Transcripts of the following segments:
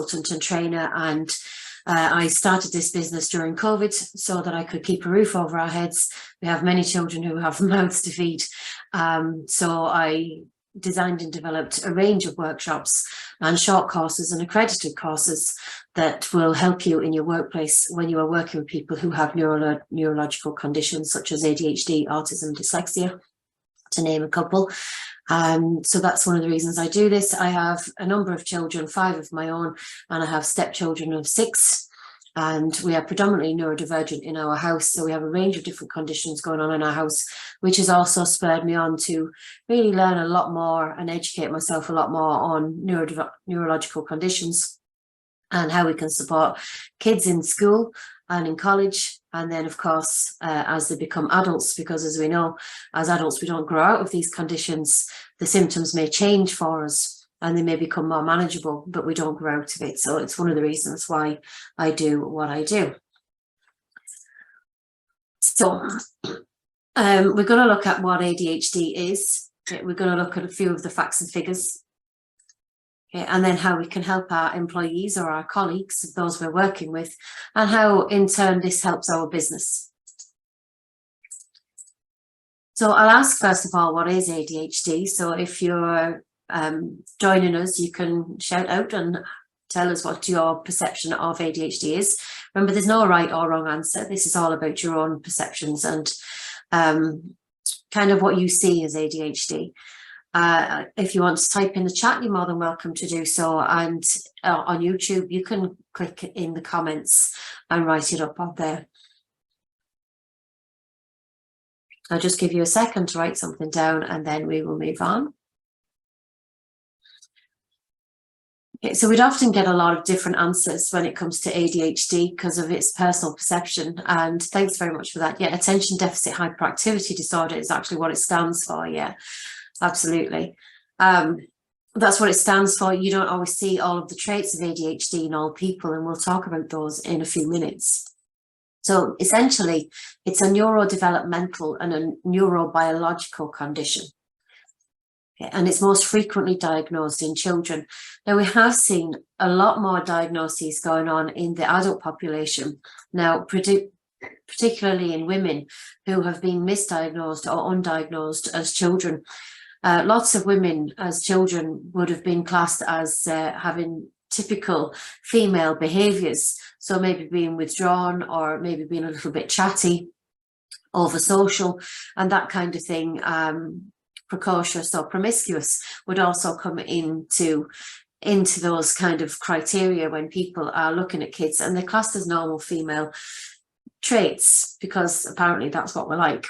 consultant and trainer, and I started this business during COVID so that I could keep a roof over our heads. We have many children who have mouths to feed. So I designed and developed a range of workshops and short courses and accredited courses that will help you in your workplace when you are working with people who have neurological conditions such as ADHD, autism, dyslexia, to name a couple. So that's one of the reasons I do this. I have a number of children, 5 of my own, and I have stepchildren of 6. And we are predominantly neurodivergent in our house. So we have a range of different conditions going on in our house, which has also spurred me on to really learn a lot more and educate myself a lot more on neurological conditions and how we can support kids in school and in college. And then, of course, as they become adults, because as we know, as adults, we don't grow out of these conditions. The symptoms may change for us and they may become more manageable, but we don't grow out of it. So it's one of the reasons why I do what I do. So we're going to look at what ADHD is. We're going to look at a few of the facts and figures. Okay, and then how we can help our employees or our colleagues, those we're working with, and how in turn this helps our business. So I'll ask first of all, what is ADHD? So if you're joining us, you can shout out and tell us what your perception of ADHD is. Remember, there's no right or wrong answer. This is all about your own perceptions and kind of what you see as ADHD. If you want to type in the chat, you're more than welcome to do so. And on YouTube, you can click in the comments and write it up on there. I'll just give you a second to write something down and then we will move on. Okay, so we'd often get a lot of different answers when it comes to ADHD because of its personal perception. And thanks very much for that. Yeah, Attention Deficit Hyperactivity Disorder is actually what it stands for. Yeah, absolutely. That's what it stands for. You don't always see all of the traits of ADHD in all people, and we'll talk about those in a few minutes. So essentially, it's a neurodevelopmental and a neurobiological condition. And it's most frequently diagnosed in children. Now, we have seen a lot more diagnoses going on in the adult population now, particularly in women who have been misdiagnosed or undiagnosed as children. Lots of women as children would have been classed as having typical female behaviours. So maybe being withdrawn or maybe being a little bit chatty, over social and that kind of thing. Precocious or promiscuous would also come into those kind of criteria when people are looking at kids, and they're classed as normal female traits because apparently that's what we're like.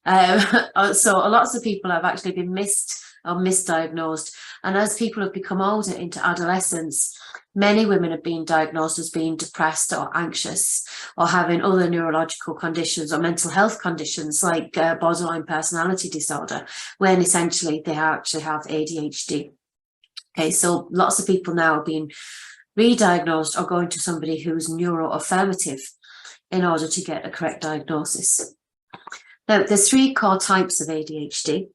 So lots of people have actually been missed or misdiagnosed, and as people have become older into adolescence, many women have been diagnosed as being depressed or anxious or having other neurological conditions or mental health conditions like borderline personality disorder, when essentially they actually have ADHD. Okay, so lots of people now are being re-diagnosed or going to somebody who's neuroaffirmative in order to get a correct diagnosis. Now, there's 3 core types of ADHD.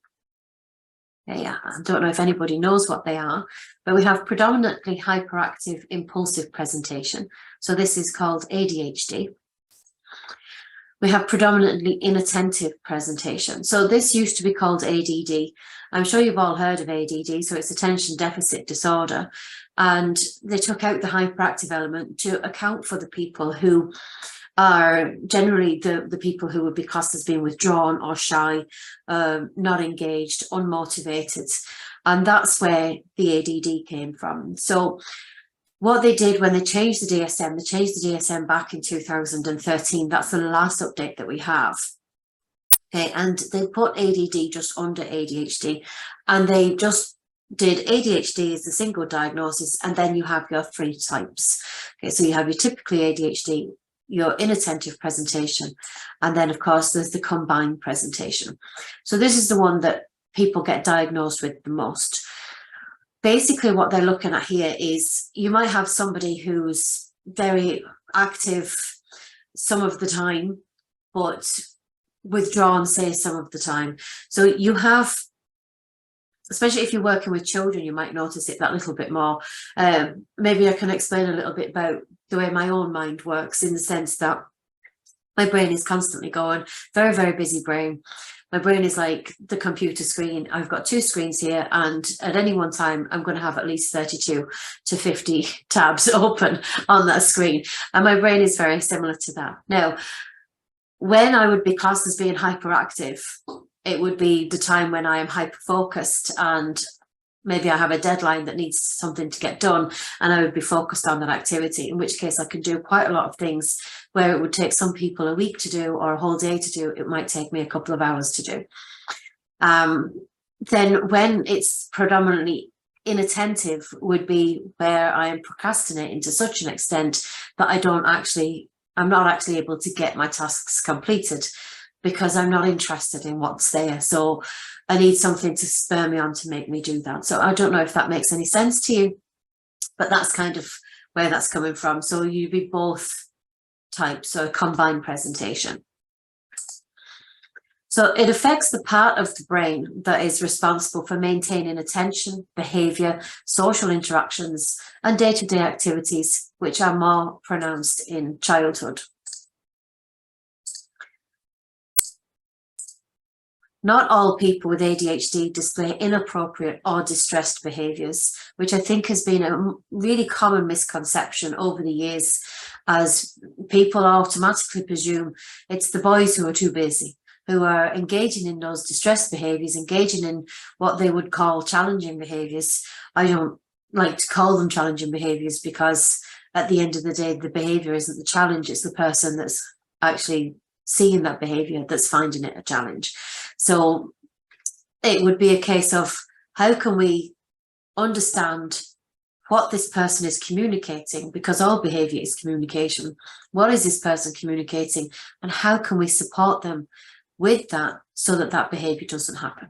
Yeah, I don't know if anybody knows what they are, but we have predominantly hyperactive impulsive presentation. So this is called ADHD. We have predominantly inattentive presentation. So this used to be called ADD. I'm sure you've all heard of ADD, so it's attention deficit disorder. And they took out the hyperactive element to account for the people who are generally the people who would be classed as being withdrawn or shy, not engaged, unmotivated. And that's where the ADD came from. So what they did when they changed the DSM, they changed the DSM back in 2013. That's the last update that we have. Okay, and they put ADD just under ADHD, and they just did ADHD as a single diagnosis, and then you have your 3 types. Okay, so you have your typically ADHD, your inattentive presentation, and then of course there's the combined presentation. So this is the one that people get diagnosed with the most. Basically what they're looking at here is you might have somebody who's very active some of the time, but withdrawn, say, some of the time. So you have especially if you're working with children, you might notice it that little bit more. Maybe I can explain a little bit about the way my own mind works, in the sense that my brain is constantly going, very, very busy brain. My brain is like the computer screen. I've got 2 screens here, and at any one time, I'm going to have at least 32 to 50 tabs open on that screen. And my brain is very similar to that. Now, when I would be classed as being hyperactive, it would be the time when I am hyper-focused, and maybe I have a deadline that needs something to get done, and I would be focused on that activity, in which case I can do quite a lot of things where it would take some people a week to do or a whole day to do. It might take me a couple of hours to do. Then when it's predominantly inattentive would be where I am procrastinating to such an extent that I'm not actually able to get my tasks completed, because I'm not interested in what's there. So I need something to spur me on to make me do that. So I don't know if that makes any sense to you, but that's kind of where that's coming from. So you'd be both types, so a combined presentation. So it affects the part of the brain that is responsible for maintaining attention, behavior, social interactions, and day-to-day activities, which are more pronounced in childhood. Not all people with ADHD display inappropriate or distressed behaviours, which I think has been a really common misconception over the years, as people automatically presume it's the boys who are too busy, who are engaging in those distressed behaviours, engaging in what they would call challenging behaviours. I don't like to call them challenging behaviours, because at the end of the day, the behaviour isn't the challenge, it's the person that's actually seeing that behaviour that's finding it a challenge. So it would be a case of, how can we understand what this person is communicating, because all behaviour is communication. What is this person communicating, and how can we support them with that so that that behaviour doesn't happen?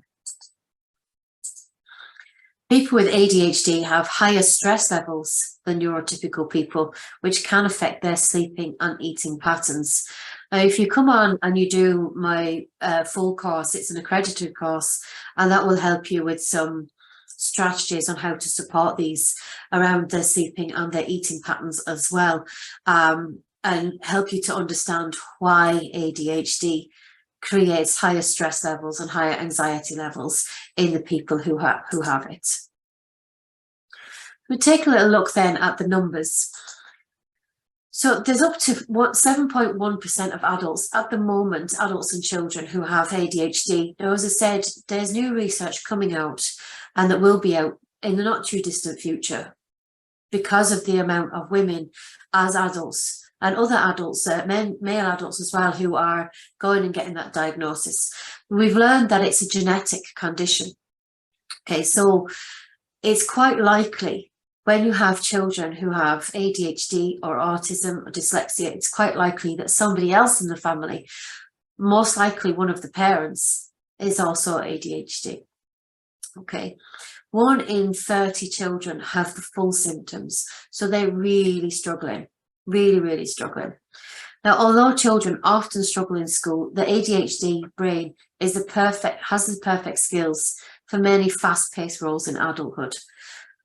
People with ADHD have higher stress levels than neurotypical people, which can affect their sleeping and eating patterns. If you come on and you do my full course, it's an accredited course, and that will help you with some strategies on how to support these around their sleeping and their eating patterns as well, and help you to understand why ADHD creates higher stress levels and higher anxiety levels in the people who have it. We take a little look then at the numbers. So there's up to 7.1% of adults at the moment, adults and children who have ADHD. Now, as I said, there's new research coming out, and that will be out in the not too distant future, because of the amount of women as adults and other adults, male adults as well, who are going and getting that diagnosis. We've learned that it's a genetic condition. Okay, so it's quite likely, when you have children who have ADHD or autism or dyslexia, it's quite likely that somebody else in the family, most likely one of the parents, is also ADHD. Okay, 1 in 30 children have the full symptoms, so they're really struggling, really struggling. Now, although children often struggle in school, the ADHD brain has the perfect skills for many fast-paced roles in adulthood.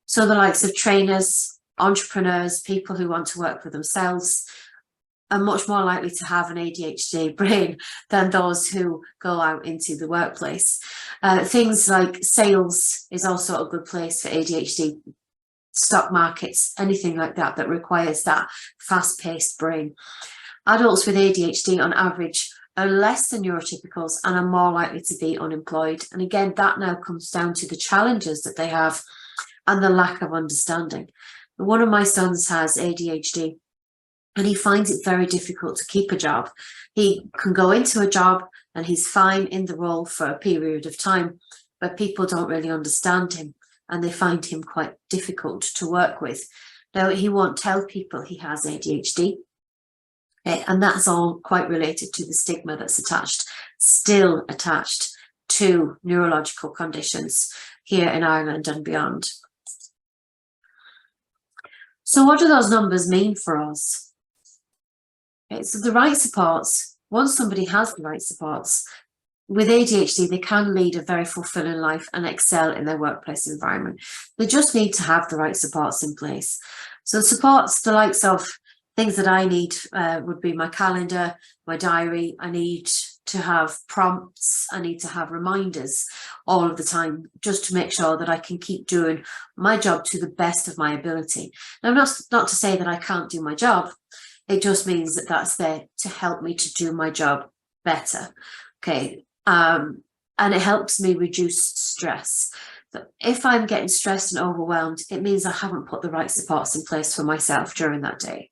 So the likes of trainers, entrepreneurs, people who want to work for themselves, are much more likely to have an ADHD brain than those who go out into the workplace. Things like sales is also a good place for ADHD, stock markets, anything like that that requires that fast-paced brain. Adults with ADHD on average are less than neurotypicals and are more likely to be unemployed. And again, that now comes down to the challenges that they have and the lack of understanding. One of my sons has ADHD, and he finds it very difficult to keep a job. He can go into a job and he's fine in the role for a period of time, but people don't really understand him and they find him quite difficult to work with. Now, he won't tell people he has ADHD, and that's all quite related to the stigma that's still attached to neurological conditions here in Ireland and beyond. So what do those numbers mean for us? Okay, so the right supports, once somebody has the right supports, with ADHD, they can lead a very fulfilling life and excel in their workplace environment. They just need to have the right supports in place. So supports, the likes of things that I need would be my calendar, my diary. I need to have prompts. I need to have reminders all of the time, just to make sure that I can keep doing my job to the best of my ability. Now, not to say that I can't do my job. It just means that that's there to help me to do my job better. Okay. And it helps me reduce stress. So if I'm getting stressed and overwhelmed, it means I haven't put the right supports in place for myself during that day.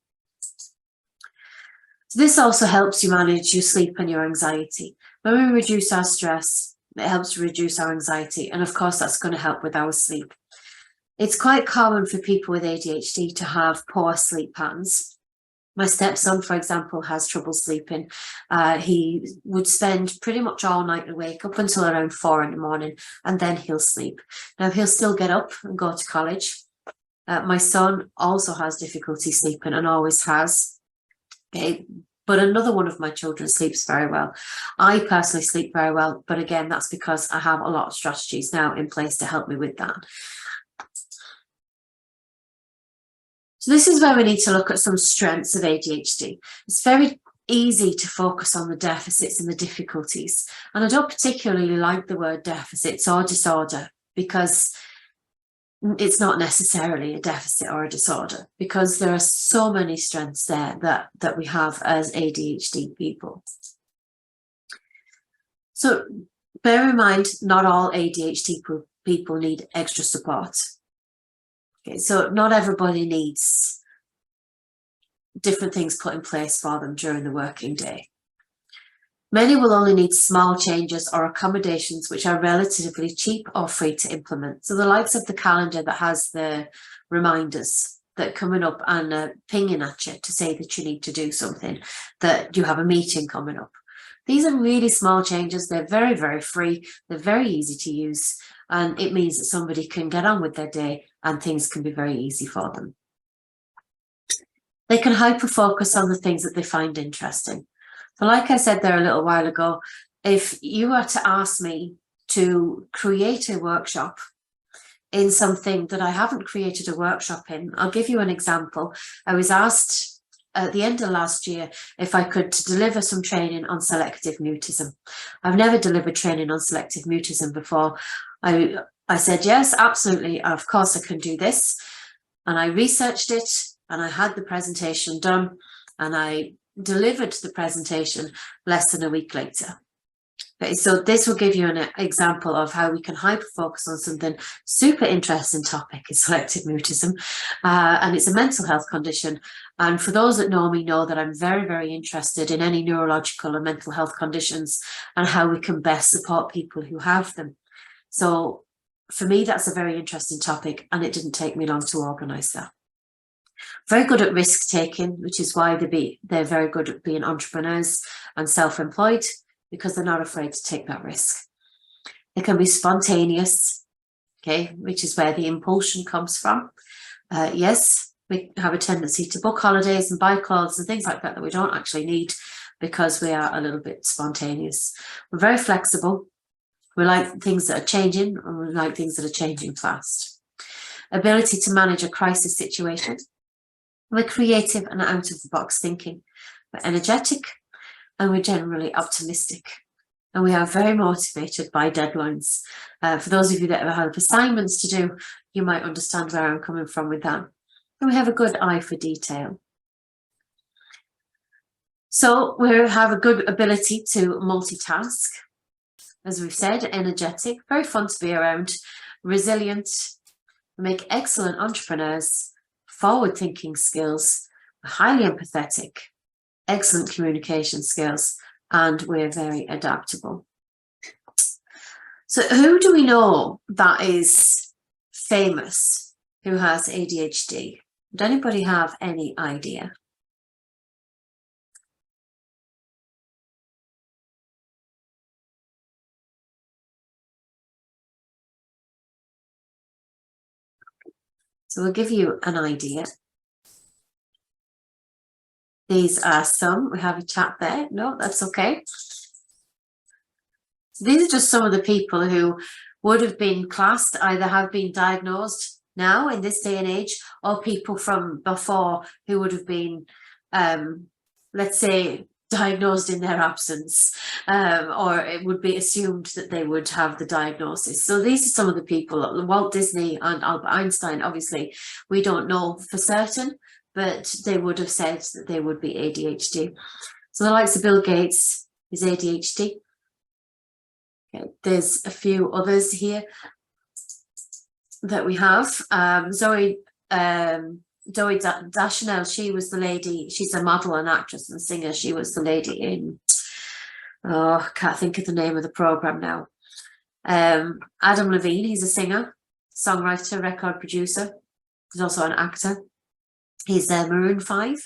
So this also helps you manage your sleep and your anxiety. When we reduce our stress, it helps to reduce our anxiety. And of course, that's going to help with our sleep. It's quite common for people with ADHD to have poor sleep patterns. My stepson, for example, has trouble sleeping. He would spend pretty much all night awake up until around 4 in the morning, and then he'll sleep. Now, he'll still get up and go to college. My son also has difficulty sleeping and always has. Okay, but another one of my children sleeps very well. I personally sleep very well, but again, that's because I have a lot of strategies now in place to help me with that. So this is where we need to look at some strengths of ADHD. It's very easy to focus on the deficits and the difficulties. And I don't particularly like the word deficits or disorder, because it's not necessarily a deficit or a disorder, because there are so many strengths there that we have as ADHD people. So bear in mind, not all ADHD people need extra support. Okay, so not everybody needs different things put in place for them during the working day. Many will only need small changes or accommodations which are relatively cheap or free to implement. So the likes of the calendar that has the reminders that are coming up and pinging at you to say that you need to do something, that you have a meeting coming up. These are really small changes. They're very, very free. They're very easy to use. And it means that somebody can get on with their day and things can be very easy for them. They can hyper-focus on the things that they find interesting. So like I said there a little while ago, if you were to ask me to create a workshop in something that I haven't created a workshop in, I'll give you an example. I was asked at the end of last year if I could deliver some training on selective mutism. I've never delivered training on selective mutism before. I said, yes, absolutely, of course I can do this. And I researched it and I had the presentation done and I delivered the presentation less than a week later. Okay, so this will give you an example of how we can hyper-focus on something super interesting topic is selective mutism, and it's a mental health condition. And for those that know me know that I'm very, very interested in any neurological and mental health conditions and how we can best support people who have them. So for me, that's a very interesting topic, and it didn't take me long to organise that. Very good at risk taking, which is why they're very good at being entrepreneurs and self-employed, because they're not afraid to take that risk. They can be spontaneous, okay, which is where the impulsion comes from. Yes, we have a tendency to book holidays and buy clothes and things like that we don't actually need, because we are a little bit spontaneous. We're very flexible. We like things that are changing, and we like things that are changing fast. Ability to manage a crisis situation. We're creative and out of the box thinking. We're energetic and we're generally optimistic. And we are very motivated by deadlines. For those of you that ever have assignments to do, you might understand where I'm coming from with that. And we have a good eye for detail. So we have a good ability to multitask. As we've said, energetic, very fun to be around, resilient, make excellent entrepreneurs, forward-thinking skills, highly empathetic, excellent communication skills, and we're very adaptable. So who do we know that is famous who has ADHD? Would anybody have any idea? So we'll give you an idea. These are some. We have a chat there. No, that's okay. So these are just some of the people who would have been classed, either have been diagnosed now in this day and age, or people from before who would have been, let's say, diagnosed in their absence, or it would be assumed that they would have the diagnosis. So these are some of the people. Walt Disney and Albert Einstein, obviously, we don't know for certain, but they would have said that they would be ADHD. So the likes of Bill Gates is ADHD. Okay, there's a few others here that we have. Zoe Deschanel, she was the lady, she's a model and actress and singer. She was the lady in, oh, I can't think of the name of the program now. Adam Levine, he's a singer, songwriter, record producer. He's also an actor. He's Maroon 5.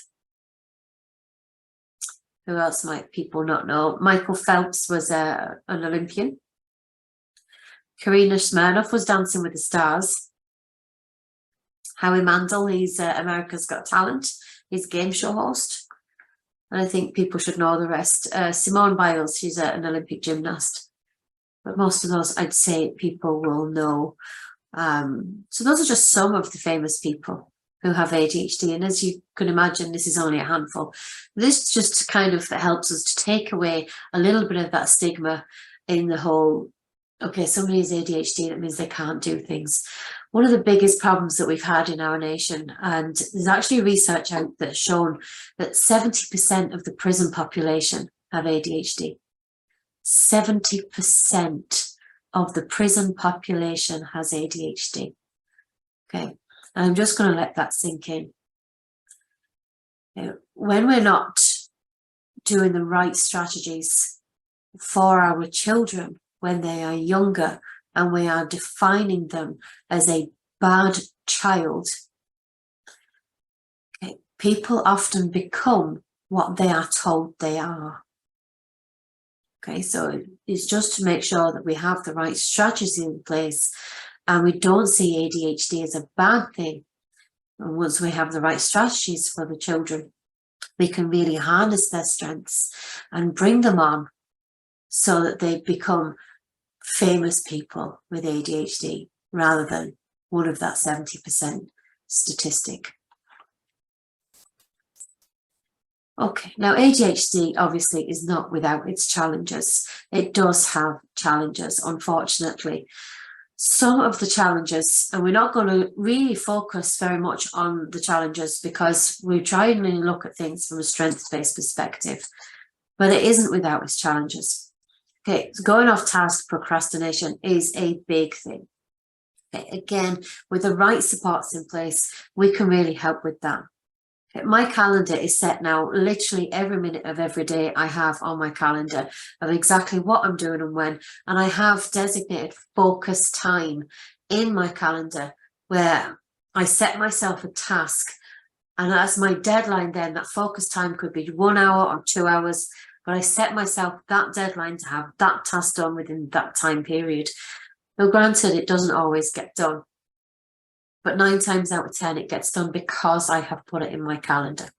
Who else might people not know? Michael Phelps was an Olympian. Karina Smirnoff was Dancing with the Stars. Howie Mandel, he's America's Got Talent. He's a game show host. And I think people should know the rest. Simone Biles, she's an Olympic gymnast. But most of those, I'd say, people will know. So those are just some of the famous people who have ADHD. And as you can imagine, this is only a handful. This just kind of helps us to take away a little bit of that stigma in the whole, okay, somebody has ADHD, that means they can't do things. One of the biggest problems that we've had in our nation, and there's actually research out that's shown that 70% of the prison population have ADHD. 70% of the prison population has ADHD. Okay. And I'm just going to let that sink in. When we're not doing the right strategies for our children when they are younger, and we are defining them as a bad child, okay, people often become what they are told they are. Okay, so it's just to make sure that we have the right strategies in place and we don't see ADHD as a bad thing. And once we have the right strategies for the children, we can really harness their strengths and bring them on so that they become famous people with ADHD rather than one of that 70% statistic. Okay, now ADHD obviously is not without its challenges. It does have challenges, unfortunately. Some of the challenges, and we're not going to really focus very much on the challenges because we're trying to look at things from a strengths-based perspective, but it isn't without its challenges. Okay, so going off task procrastination is a big thing. Okay, again, with the right supports in place, we can really help with that. Okay, my calendar is set now, literally every minute of every day I have on my calendar of exactly what I'm doing and when, and I have designated focus time in my calendar where I set myself a task, and as my deadline then, that focus time could be 1 hour or 2 hours, but I set myself that deadline to have that task done within that time period. Now, granted, it doesn't always get done, but 9 times out of 10, it gets done because I have put it in my calendar.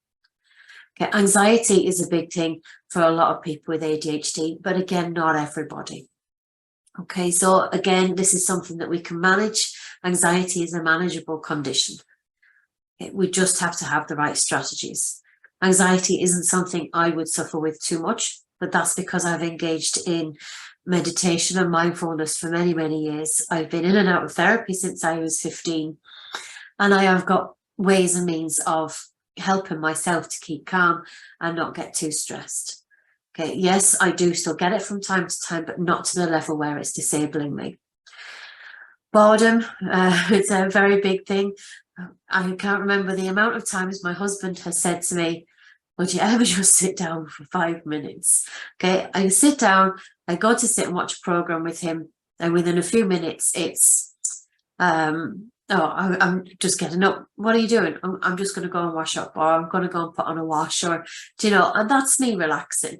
Okay, anxiety is a big thing for a lot of people with ADHD, but again, not everybody. Okay, so again, this is something that we can manage. Anxiety is a manageable condition. Okay, we just have to have the right strategies. Anxiety isn't something I would suffer with too much, but that's because I've engaged in meditation and mindfulness for many, many years. I've been in and out of therapy since I was 15, and I have got ways and means of helping myself to keep calm and not get too stressed. Okay, yes, I do still get it from time to time, but not to the level where it's disabling me. Boredom, it's a very big thing. I can't remember the amount of times my husband has said to me, would you ever just sit down for 5 minutes? Okay, I sit down, I go to sit and watch a program with him, and within a few minutes, it's, I'm just getting up. What are you doing? I'm just going to go and wash up, or I'm going to go and put on a wash, or, do you know, and that's me relaxing.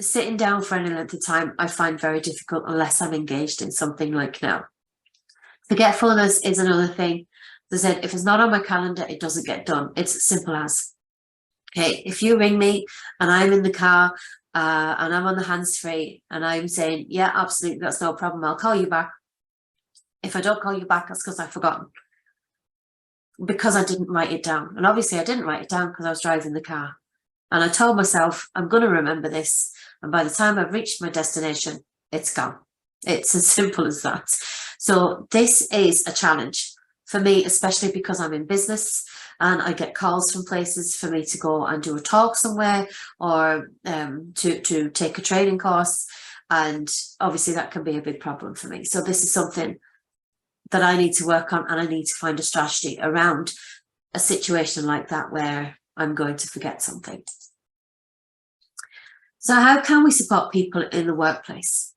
Sitting down for any length of time, I find very difficult unless I'm engaged in something like now. Forgetfulness is another thing. As I said, if it's not on my calendar, it doesn't get done. It's as simple as, okay, if you ring me and I'm in the car and I'm on the hands-free and I'm saying, yeah, absolutely, that's no problem, I'll call you back. If I don't call you back, that's because I've forgotten, because I didn't write it down. And obviously I didn't write it down because I was driving the car. And I told myself, I'm going to remember this. And by the time I've reached my destination, it's gone. It's as simple as that. So this is a challenge for me, especially because I'm in business and I get calls from places for me to go and do a talk somewhere, or to take a training course. And obviously that can be a big problem for me. So this is something that I need to work on, and I need to find a strategy around a situation like that where I'm going to forget something. So how can we support people in the workplace?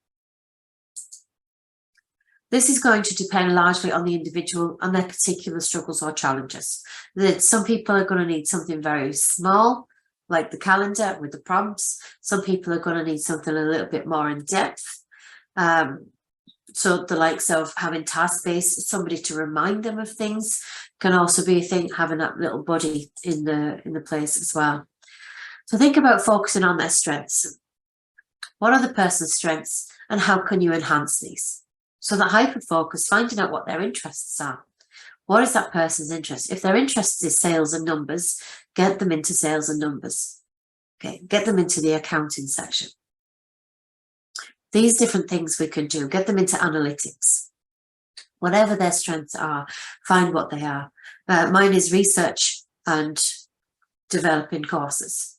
This is going to depend largely on the individual and their particular struggles or challenges. Some people are going to need something very small, like the calendar with the prompts. Some people are going to need something a little bit more in depth. So the likes of having task-based, somebody to remind them of things, can also be a thing, having that little buddy in the place as well. So think about focusing on their strengths. What are the person's strengths and how can you enhance these? So that hyper-focus, finding out what their interests are. What is that person's interest? If their interest is sales and numbers, get them into sales and numbers. Okay, get them into the accounting section. These different things we can do, get them into analytics. Whatever their strengths are, find what they are. Mine is research and developing courses.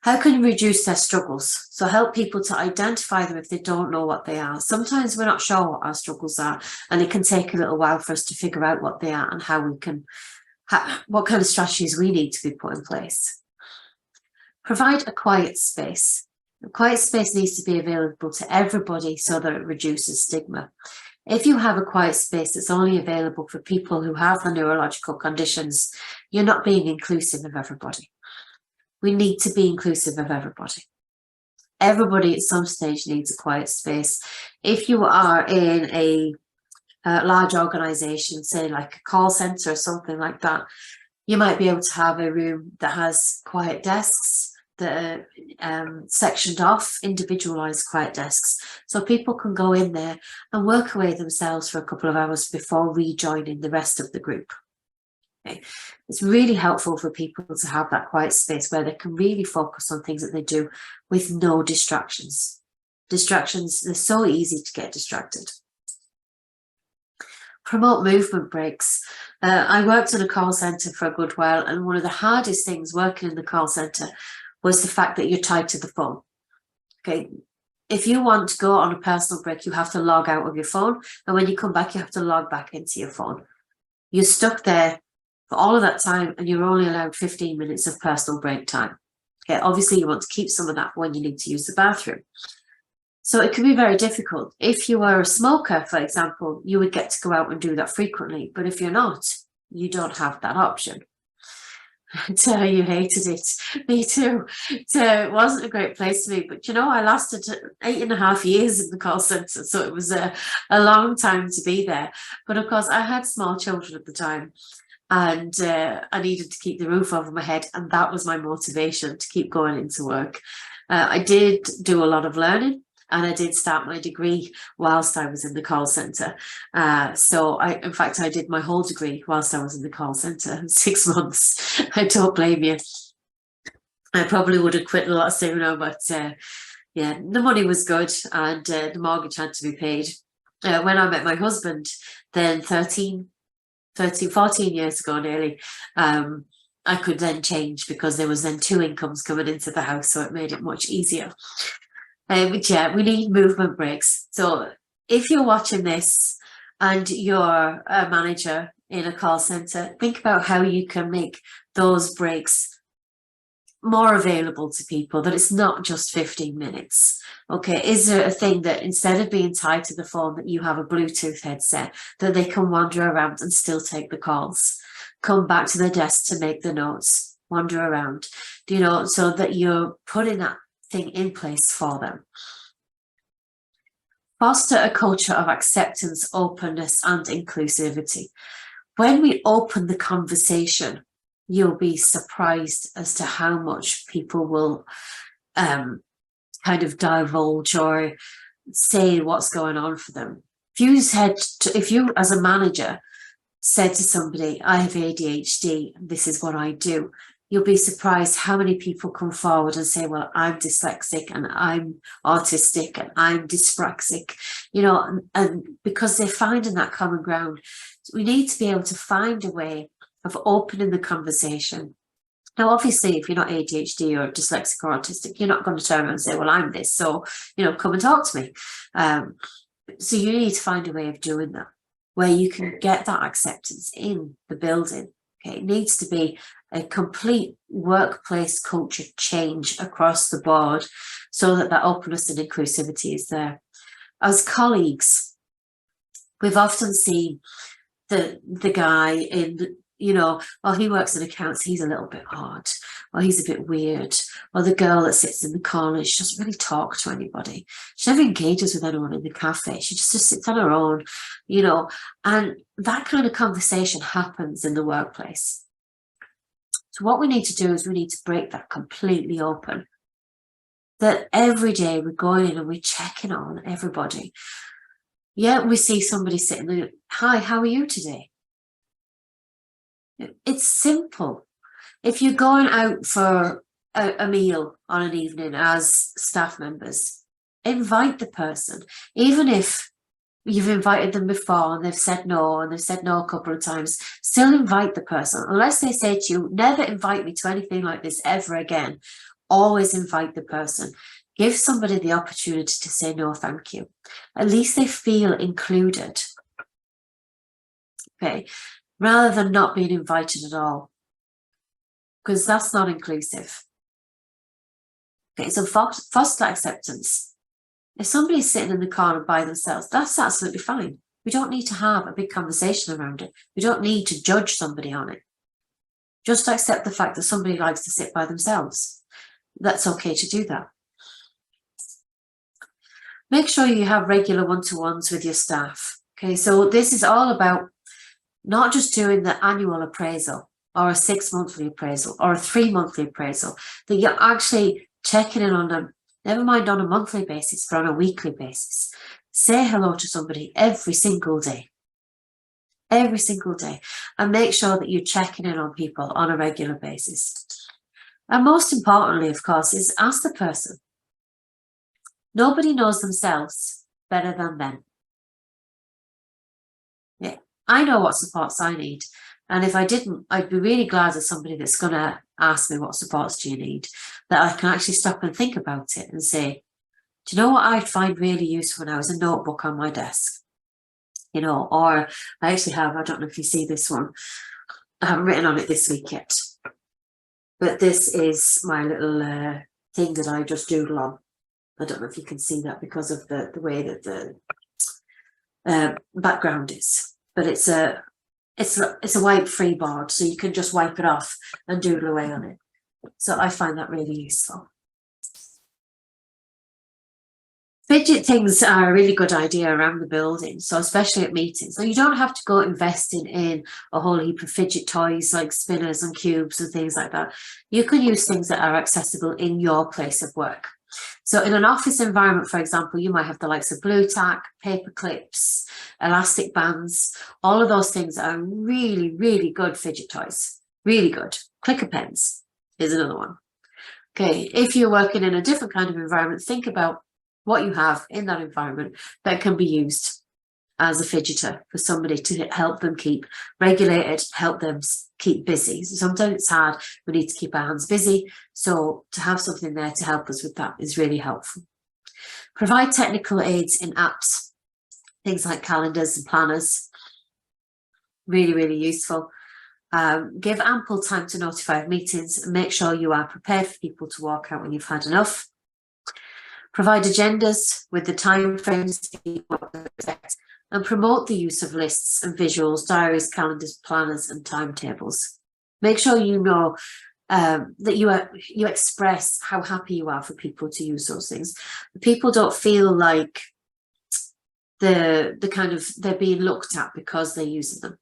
How can you reduce their struggles? So help people to identify them if they don't know what they are. Sometimes we're not sure what our struggles are, and it can take a little while for us to figure out what they are and how we can, what kind of strategies we need to be put in place. Provide a quiet space. A quiet space needs to be available to everybody so that it reduces stigma. If you have a quiet space that's only available for people who have the neurological conditions, you're not being inclusive of everybody. We need to be inclusive of everybody. Everybody at some stage needs a quiet space. If you are in a large organisation, say like a call centre or something like that, you might be able to have a room that has quiet desks, that are sectioned off, individualised quiet desks, so people can go in there and work away themselves for a couple of hours before rejoining the rest of the group. Okay. It's really helpful for people to have that quiet space where they can really focus on things that they do with no distractions. Distractions, they're so easy to get distracted. Promote movement breaks. I worked in a call centre for a good while, and one of the hardest things working in the call centre was the fact that you're tied to the phone. Okay, if you want to go on a personal break, you have to log out of your phone, and when you come back, you have to log back into your phone. You're stuck there for all of that time, and you're only allowed 15 minutes of personal break time. Okay, obviously you want to keep some of that when you need to use the bathroom. So it can be very difficult. If you were a smoker, for example, you would get to go out and do that frequently, but if you're not, you don't have that option. So you hated it. Me too. So it wasn't a great place for me, but you know, I lasted 8.5 years in the call centre, so it was a long time to be there. But of course, I had small children at the time, and I needed to keep the roof over my head, and that was my motivation to keep going into work. I did do a lot of learning, and I did start my degree whilst I was in the call centre. So in fact, I did my whole degree whilst I was in the call centre, 6 months. I don't blame you. I probably would have quit a lot sooner, but yeah, the money was good, and the mortgage had to be paid. When I met my husband, then 14 years ago nearly, I could then change because there was then 2 incomes coming into the house, so it made it much easier. But yeah, we need movement breaks. So if you're watching this and you're a manager in a call centre, think about how you can make those breaks more available to people, that it's not just 15 minutes. Okay, is there a thing that instead of being tied to the phone, that you have a Bluetooth headset that they can wander around and still take the calls, come back to their desk to make the notes, wander around, you know, so that you're putting that thing in place for them. Foster a culture of acceptance, openness, and inclusivity. When we open the conversation, you'll be surprised as to how much people will kind of divulge or say what's going on for them. If you as a manager said to somebody, I have ADHD, this is what I do, you'll be surprised how many people come forward and say, well, I'm dyslexic and I'm autistic and I'm dyspraxic, you know, and because they're finding that common ground. So we need to be able to find a way of opening the conversation. Now, obviously, if you're not ADHD or dyslexic or autistic, you're not going to turn around and say, well, I'm this, so, you know, come and talk to me. So you need to find a way of doing that, where you can get that acceptance in the building. Okay, it needs to be a complete workplace culture change across the board so that that openness and inclusivity is there. As colleagues, we've often seen the guy in, you know, oh, he works in accounts, he's a little bit odd, or he's a bit weird, or the girl that sits in the corner, she doesn't really talk to anybody. She never engages with anyone in the cafe. She just sits on her own, you know, and that kind of conversation happens in the workplace. So what we need to do is we need to break that completely open. That every day we're going in and we're checking on everybody. Yeah, we see somebody sitting there, hi, how are you today? It's simple. If you're going out for a meal on an evening as staff members, invite the person. Even if you've invited them before and they've said no, and they've said no a couple of times, still invite the person. Unless they say to you, never invite me to anything like this ever again, always invite the person. Give somebody the opportunity to say no, thank you. At least they feel included. Okay, rather than not being invited at all, because that's not inclusive. Okay, so foster acceptance. If somebody's sitting in the corner by themselves, that's absolutely fine. We don't need to have a big conversation around it. We don't need to judge somebody on it. Just accept the fact that somebody likes to sit by themselves. That's okay to do that. Make sure you have regular one-to-ones with your staff. Okay, so this is all about not just doing the annual appraisal or a 6-monthly appraisal or a 3-monthly appraisal, that you're actually checking in on them, never mind on a monthly basis, but on a weekly basis. Say hello to somebody every single day, and make sure that you're checking in on people on a regular basis. And most importantly, of course, is ask the person. Nobody knows themselves better than them. Yeah, I know what supports I need. And if I didn't, I'd be really glad of somebody that's going to ask me, what supports do you need? That I can actually stop and think about it and say, do you know what I'd find really useful now is a notebook on my desk? You know, or I actually have, I don't know if you see this one, I haven't written on it this week yet, but this is my little thing that I just doodle on. I don't know if you can see that because of the way that the background is, but it's a wipe-free board, so you can just wipe it off and doodle away on it. So I find that really useful. Fidget things are a really good idea around the building, so especially at meetings. Now, you don't have to go investing in a whole heap of fidget toys like spinners and cubes and things like that. You can use things that are accessible in your place of work. So in an office environment, for example, you might have the likes of blue tack, paper clips, elastic bands. All of those things are really, really good fidget toys. Really good. Clicker pens is another one. Okay, if you're working in a different kind of environment, think about what you have in that environment that can be used as a fidgeter for somebody to help them keep regulated, help them keep busy. So sometimes it's hard, we need to keep our hands busy. So to have something there to help us with that is really helpful. Provide technical aids in apps, things like calendars and planners, really, really useful. Give ample time to notify meetings and make sure you are prepared for people to walk out when you've had enough. Provide agendas with the time frames and promote the use of lists and visuals, diaries, calendars, planners and timetables. Make sure you know that you express how happy you are for people to use those things. People don't feel like they're being looked at because they're using them.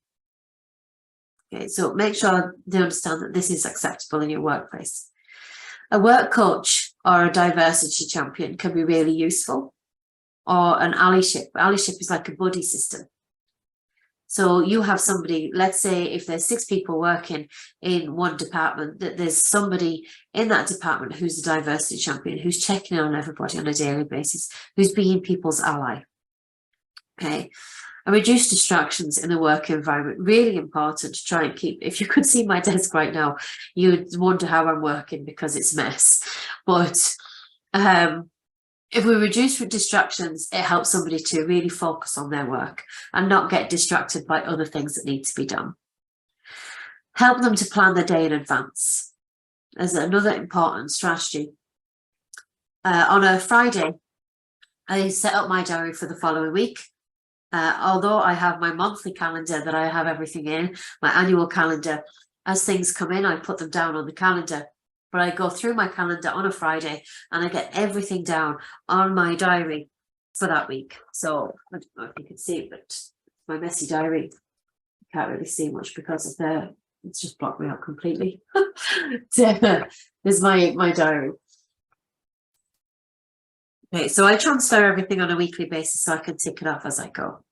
Okay, so make sure they understand that this is acceptable in your workplace. A work coach or a diversity champion can be really useful, or an allyship. Allyship is like a buddy system. So you have somebody, let's say if there's 6 people working in one department, that there's somebody in that department who's a diversity champion, who's checking on everybody on a daily basis, who's being people's ally. Okay. And reduce distractions in the work environment, really important to try and keep. If you could see my desk right now, you'd wonder how I'm working because it's a mess. But if we reduce distractions, it helps somebody to really focus on their work and not get distracted by other things that need to be done. Help them to plan the day in advance as another important strategy. On a Friday, I set up my diary for the following week. Although I have my monthly calendar that I have everything in, my annual calendar, as things come in, I put them down on the calendar. But I go through my calendar on a Friday and I get everything down on my diary for that week. So I don't know if you can see it, but my messy diary, you can't really see much because of it's just blocked me out completely. There's my diary. Okay, so I transfer everything on a weekly basis so I can tick it off as I go.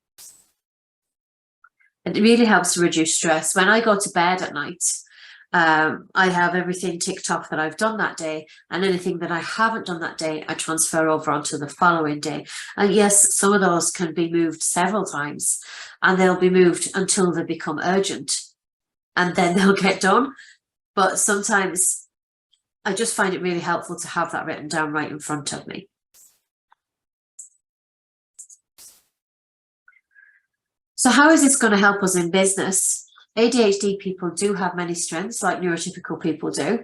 It really helps to reduce stress. When I go to bed at night, I have everything ticked off that I've done that day, and anything that I haven't done that day, I transfer over onto the following day. And yes, some of those can be moved several times, and they'll be moved until they become urgent, and then they'll get done. But sometimes I just find it really helpful to have that written down right in front of me. So how is this going to help us in business? ADHD people do have many strengths, like neurotypical people do,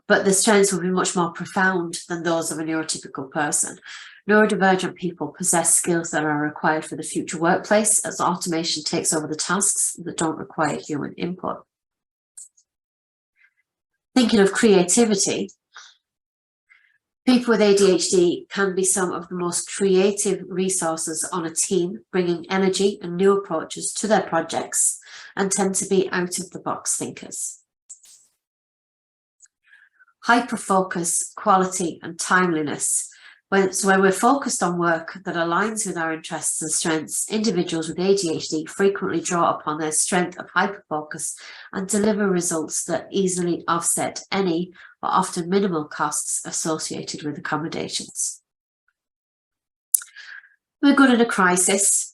but the strengths will be much more profound than those of a neurotypical person. Neurodivergent people possess skills that are required for the future workplace as automation takes over the tasks that don't require human input. Thinking of creativity, people with ADHD can be some of the most creative resources on a team, bringing energy and new approaches to their projects, and tend to be out-of-the-box thinkers. Hyperfocus, quality, and timeliness. So when we're focused on work that aligns with our interests and strengths, individuals with ADHD frequently draw upon their strength of hyperfocus and deliver results that easily offset any or often minimal costs associated with accommodations. We're good in a crisis.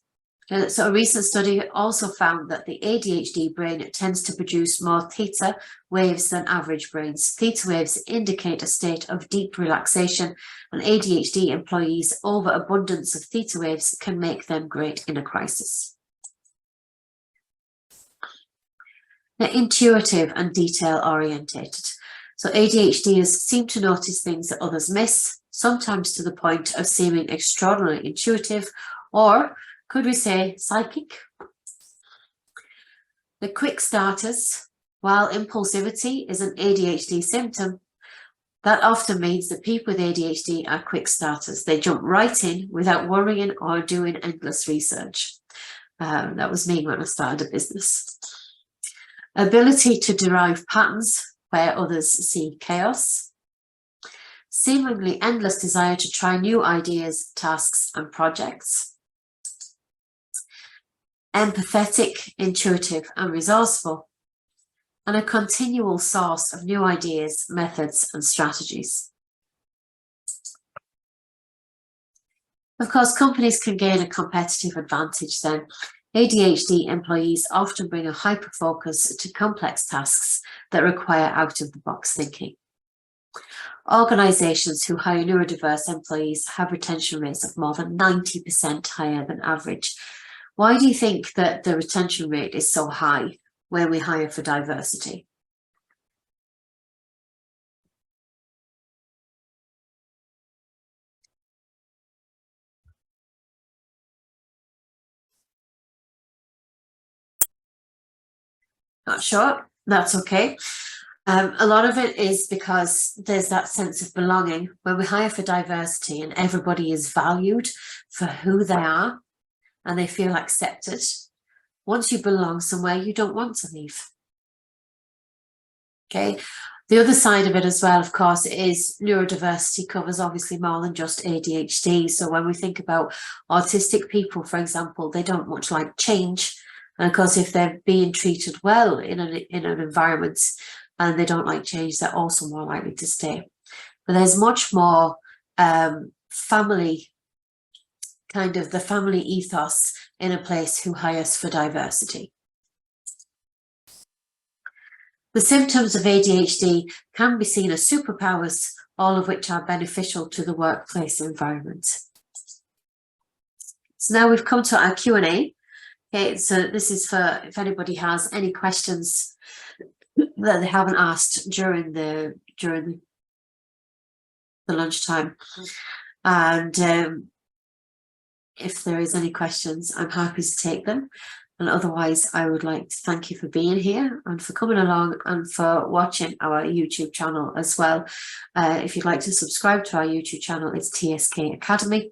So a recent study also found that the ADHD brain tends to produce more theta waves than average brains. Theta waves indicate a state of deep relaxation, and ADHD employees' overabundance of theta waves can make them great in a crisis. They're intuitive and detail-orientated. So ADHDers seem to notice things that others miss, sometimes to the point of seeming extraordinarily intuitive, or could we say psychic? The quick starters, while impulsivity is an ADHD symptom, that often means that people with ADHD are quick starters. They jump right in without worrying or doing endless research. That was me when I started a business. Ability to derive patterns where others see chaos. Seemingly endless desire to try new ideas, tasks, and projects. Empathetic, intuitive, and resourceful, and a continual source of new ideas, methods, and strategies. Of course, companies can gain a competitive advantage then. ADHD employees often bring a hyper-focus to complex tasks that require out-of-the-box thinking. Organisations who hire neurodiverse employees have retention rates of more than 90% higher than average. Why do you think that the retention rate is so high when we hire for diversity? Not sure, that's okay. A lot of it is because there's that sense of belonging. When we hire for diversity and everybody is valued for who they are and they feel accepted, once you belong somewhere, you don't want to leave. Okay, The other side of it as well, of course, is neurodiversity covers obviously more than just ADHD. So when we think about autistic people, for example, they don't much like change. And of course, if they're being treated well in an environment and they don't like change, they're also more likely to stay. But there's much more family, kind of the family ethos in a place who hires for diversity. The symptoms of ADHD can be seen as superpowers, all of which are beneficial to the workplace environment. So now we've come to our Q&A. Okay, so this is for if anybody has any questions that they haven't asked during the lunchtime. And if there is any questions, I'm happy to take them. And otherwise, I would like to thank you for being here and for coming along and for watching our YouTube channel as well. If you'd like to subscribe to our YouTube channel, it's TSK Academy.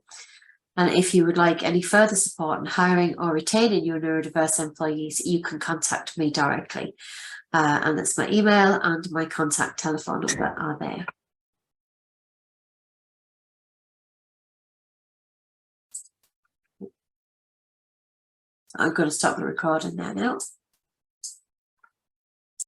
And if you would like any further support in hiring or retaining your neurodiverse employees, you can contact me directly. And that's my email and my contact telephone number are there. I'm going to stop the recording there now.